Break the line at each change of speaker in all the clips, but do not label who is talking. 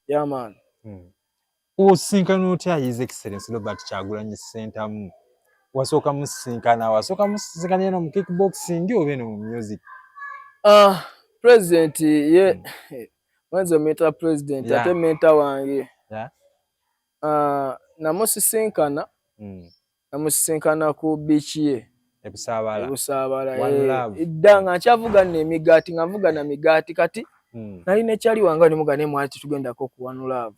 Yeah, man.
Osinkana otya His Excellency Robert Kyagulanyi Ssentamu? Wasooka musinkana eno mu kickboxing oba eno mu music?
President ye mwenzo meta president ate meta wange. Namusisinkana ku beach ye. Ebusaabala. Idda nga nkyavugana emigati nga nvuga na migati kati nali ne kyali wanga nimugane mwati tugendako ku One Love.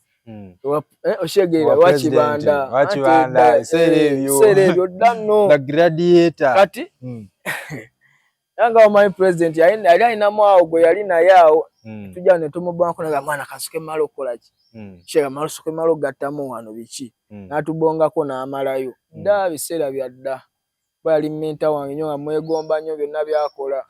Oshegeera wakibanda serebyo dano
the gladiator
kati yanga omanyi president yali alina mwawo gwe yali naye awo tujja ne tumubanko naga mwana kasuke malo kolaki shega malo suke malo gattamu wano biki natubongako n'amalayo dda biseera byadda bali menta wange nyo amwegomba nnyo byonna byakola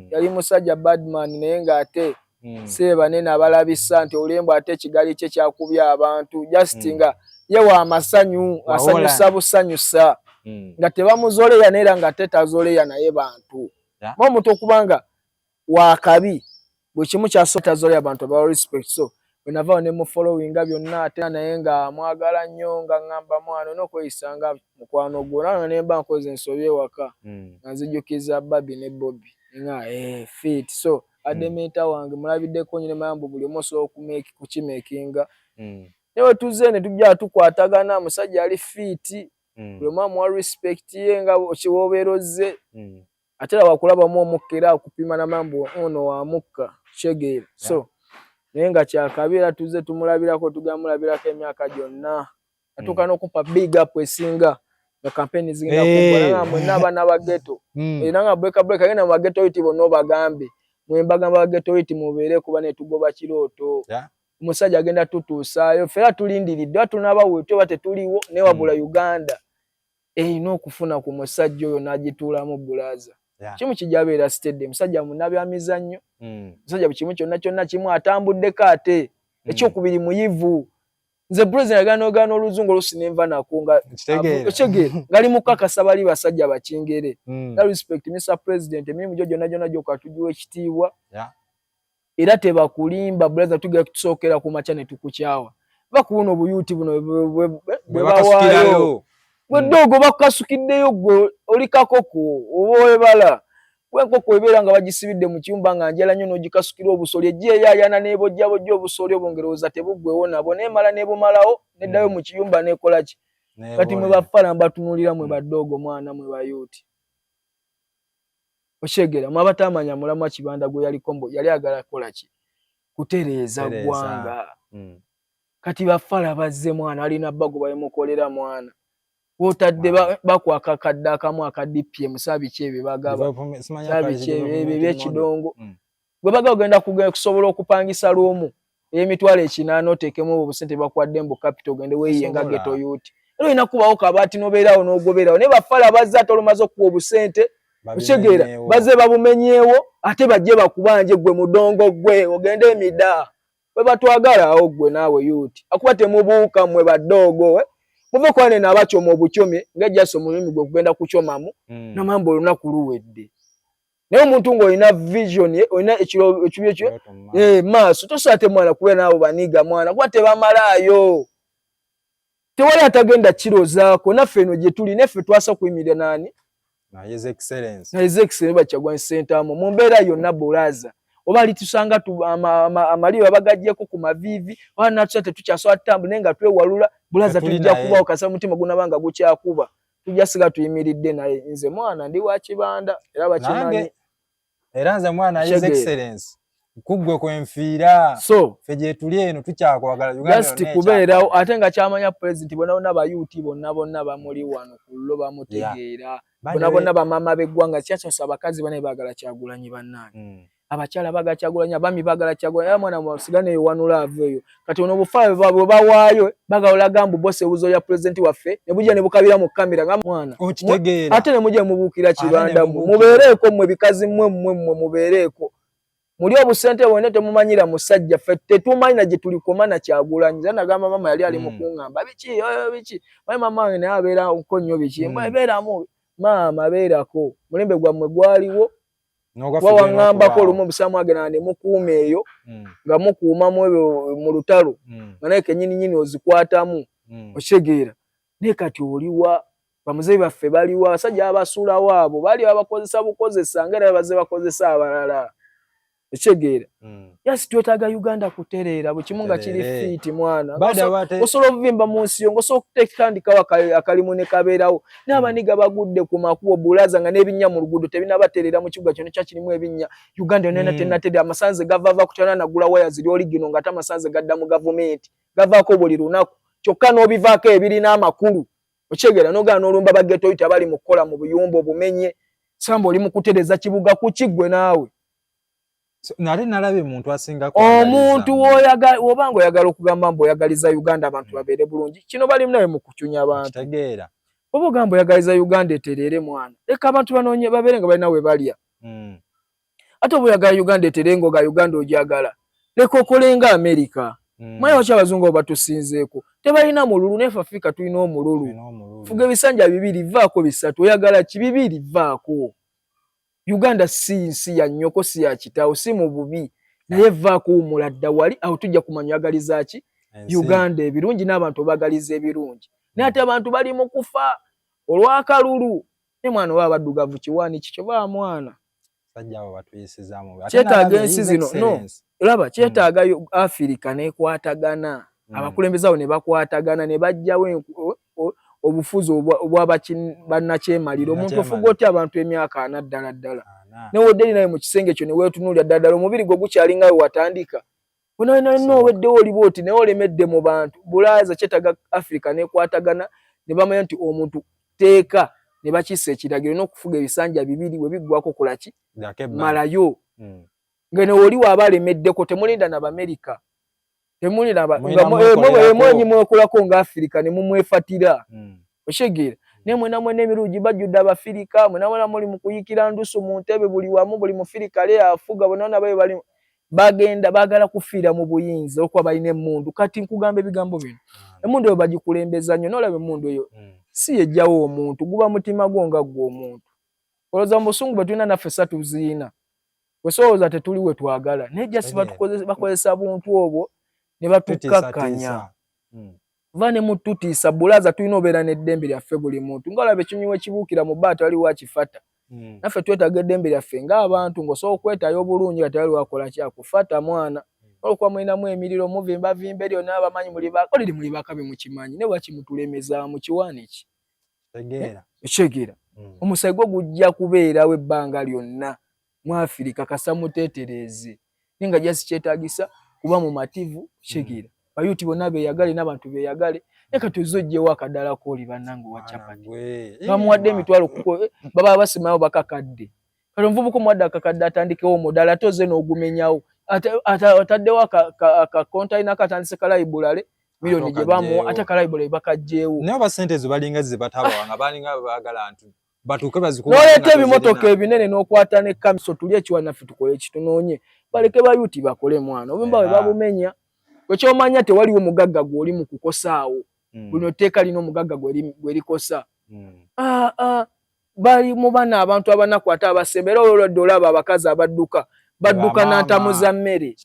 yali musajja badman naye nga ate seba nena abalabisa nti olembo ate kigali kye kyakubya abantu just nga yewa amasanyu asanyusa busanyusa nga tebamuzoleya nera nga tetazoleya naye bantu momuntu okubanga wakabi bwe kimu kyasota zoleya abantu ba respect so wenava ne mu following byonna ate naye nga mwagala nnyo nga ngamba mwana n'okweyisanga mukwano gwo ne mba nkoze ensobi ewaka nzijukiza Babi ne Bobby nga fit so ademeta wange mulabiddeko nyine mambo buli moso kukimekinga newe tuze ne tujja tukwatagana musajja ali fit buli mama wa respect ye nga kiwoberoze atera wakulaba mu omukera okupima na mambo ono wa mukka shege so nenga kyakabira tuze tumulabirako tugamulabirako emyaka gyonna atukana okupa big up esinga na campaign zingina kubona mwe n'abana ba ghetto nga break agenda mu ghetto yiti bono bagambe mwembaga ba ghetto yiti mubere kuba ne tugoba kiroto musajja agenda tutuusayo fera tulindiridde tunaba wetyo bate tuliwo ne wabula Uganda ino kufuna ku musajja oyo najituula mu bulaza kimu kijabeera stadium musajja munabi amizannyo musajja bikimu kyonna kimu atambudde kate ekyokubiri muyivu nze president agano oluzungu lusinenva nakunga chege ngali mukakasa bali basajja bakingere na respect Mr President mimi jonna jokatujuwe ekitiibwa era tebakulimba brother tugera kutusokera ku machane tukukyawa bakuno obuyuti buno
bwebawaayo
bwedogo bakasukiddeyo gwe olikakoko oboye bala wenkoko ebera nga bagisibidde mu kiyumba nga njala nnyo n'ogikasukira obusoli ejje yayana nebojjabo jjo obusoli obongeroza tebuggwewo nabo nemala nebumalawo neddayo mu kiyumba nekola ki kati mwe bafala mbatunulira mwe badogo mwana mwe bayuti oshegera mwabatamanya mulamu kibanda gwe yali kombo yali agala kola ki kutereeza gwanga kati bafala bazze mwana alina bago bayemukolera mwana wotadde bakwaka kadda akamu akadipye musabi kyebe bagaba sabi kyebe byekidongo gwe baga ogenda kusobola okupangisa lumu emitwale ekinano tekemo obusente bakwadde mbu capital gende weyenga geto yuti ero inakubawo kabati nobeerawo n'ogoberawo ne bafala bazza tolomazo ku obusente ushegera baze babumenyewo ate bajje bakubanje gwe mudongo gwe ogende emida bwe batwagala awo gwe naawe yuti akubate mubuuka mwe badogo muve kwane nabacho mu buchome ngajaso mulimi gwe kugenda kuchomamu na mambo lunaku luwedde naye omuntu ngo ina vision ina ekiro ekyo maso tosate mwana kuwe nabo baniga mwana kwate bamalayo tewali atagenda kiro zaako naffe eno gye tuli naffe twasa kuyimirira nani
na His Excellency
Kyagulanyi Ssentamu mu mbeera yonna bolaza oba litusanga tu amaliyo bagajjeko ku mavivi wana tusate tukyaswa tambu nenga twewalula bulaza tujja kuba okasa mutima gunabanga gukyakuba tujja siga tuyimiridde naye nze mwana ndi wa kibanda era bakimanyi
era nze mwana His Excellency kugwe kwenfiira
so
feje tuli eno tukyakwagala Uganda
just kubeerawo ate nga kyamanya president bonna ba yuti bonna bamuli wano kullo bamutegeera bonna bamama beggwanga kyakyosa abakazi bane bagala Kyagulanyi bannange abakyala baga Kyagulanyi abami bagala Kyagulanyi mwana musigane One Love eyo kati ono bufayo babo bawaayo bagaola gambu bose buzo ya president waffe ne bujja ne bukabira mu kamera nga mwana ate ne mujje mubukira kibanda mubeereko mwe bikazi mwe mubeereko muli obusente bwone temumanyira musajja ffe tetumanya gye tulikomana Kyagulanyi zana gamba mama yali ali mukungamba biki mama wange naye abeera nkonyo biki mbeera mu mama beerako mulembe gwammwe gwaliwo wawangambako olumu obusamu agenda ne mukuuma eyo nga mukuumamu ebyo mu lutalo nga naye kenyini ozikwatamu okitegeera naye kati oliwa bamuzeeyi baffe baliwa abasajja abasuulawo abo bali abakozesa bukozesa ngera baze bakozesa abalala okitegeera yasi twetaaga Uganda kutereera bwe kimu nga kiri fiiti mwana osobola obuvimba mu nsi yo osobola okuteekandikawo akalimu ne kabeerawo n'abaniga bagudde ku makubo bulaza nga n'ebinnya mu luguudo tebinabatereera mu kibuga kyonna kyakirimu ebinnya Uganda yonna tennatereera amasanze gavaava kutana nagula waya ziri oli gino nga amasanze gadda mu gavumenti gavaako buli lunaku kyokka n'obivaako ebirina amakulu okitegeera n'ogaana olumba bageto oyita bali mu kukola mu buyumba obumenye samba oli mu kutereeza kibuga ku kiggwe naawe
nali nalabe muntu asinga
omuntu obanga oyagala okugamba mbu oyagaliza Uganda abantu babeere bulungi kino bali nawe mu kucunya abantu
kitegeera
oba ogamba oyagaliza Uganda etereere mwana leka abantu banoonye babeere nga balina we balya ate oba oyagala Uganda etereere ng'oga Uganda ogyagala leka okolenga Amerika mwaye waki abazungu abo batusinzeeko tebalina mululu nefe Afrika tulina omululu fuga ebisanja bibiri vaako bisatu oyagala ki bibiri vaako Uganda si nsi ya nnyoko si ya kitaawo si mu bubi naye vaako wumula dda wali awo tujja kumanya oyagaliza ki Uganda ebirungi n'abantu obagaliza ebirungi naye ate abantu bali mu kufa olw'akalulu ne mwana oba baddugavu kiwaani kikyo ba mwana kyetaaga ensi zino no laba kyetaaga Afrika nekwatagana abakulembeze abo ne bakwatagana ne bajjawo obufuzi obwabannakyemalira omuntu ofuga otya abantu emyaka 4 ddala newodde naye mu kisenge kyo ne weetunuulira ddala omubiri gwe gukyalinga we watandika wena oweddewo oliwo oti naye olemedde mu bantu bulaaza kyetaaga Afrika nekwatagana ne bamanya nti omuntu teeka ne bakissa ekiragiro n'okufuga ebisanja bibiri we biggwako kolaki malayo ngene oliwo abalemeddeko temulinda n'Abamerika temulinda mwenyi mwekulako nga Afrika ne mumwefatira okitegeera ne mwena emirugi bajjudde Abafirika mwena muli mu kuyikira ndusu mu ntebe buli wamu buli Mufirika le afuga bonna bali bagenda baagala kufiira mu buyinza okuba balina emmundu kati nkugamba ebigambo bino emmundu eyo bagikulembeza nnyo n'olaba emmundu eyo si yejjawo omuntu guba mutima gwo nga gwe omuntu olowooza mu busungu bwe tulina naffe tuziina bwe solowooza tetuli we twagala naye jasi bakozesa buntu obwo ne batukakkanya va ne mututiisa bulaaza tulina obeera n'eddembe lyaffe buli muntu ng'olaba ekinyonyi we kibuukira mu bbaata waliwo akifata naffe twetaaga eddembe lyaffe ng'abantu ng'osobola okwetaayo obulungi kati waliwo akola kyakufata mwana olwokuba mulinamu emiriro muvimbavimba eryo n'abamanyi oliri muli bakabi mukimanyi ne waki mutulemeza mu kiwaani ki ekitegeera omusaayi gwo gujja kubeerawo ebbanga lyonna mu Afrika kasa muteetereeze naye nga jasi kyetaagisa kuba mu mativu kitegeera bayuti bonna beeyagale n'abantu beeyagale naye kati ozojjewo akadala kooli bannange owa capati bamuwadde emitwalo baba basimayo bakakadde kati omuvubuka omuwadde akakadde atandikewo omudala ate oze n'ogumenyawo ataddewo akakontayina katandise kalayibulale miliyoni gye bamuwa ate kalayibulale bakagjeewo
naye abasente ezo balinga zibatabawanga balinga baagala nti batuuke bazikuba
n'oleeta ebimotoka ebinene n'okwata ne kamiso tuli ekiwa naffe tukole ekitunoonye baleke bayuti bakole mwana obumba bwe babumenya wekyomanya tewaliwo mugagga gw'oli mu kukosaawo buno tteeka lina omugagga gwe likosa bali mu bana abantu abanaku ate abasembe era olwedde olaba abakazi badduka n'antamu za mmere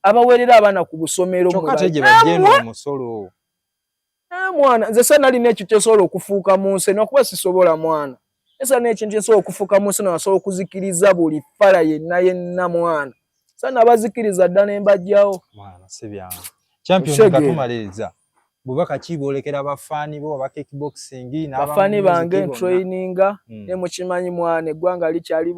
abaweerera abaana ku busomero mwana nze sa nalina ekyo kyesobola okufuuka mu nsi nakuba sisobola mwana esa n'ekintu kyesobola okufuuka mu nsi nasobola okuzikiriza buli fala yenna mwana sa nabazikiriza dda ne mbajjawo
champion gatumaliriza bubaka kibolekera abafaani bo aba kickboxing
bafaani bange traininga ne mukimanyi mwana eggwanga likyali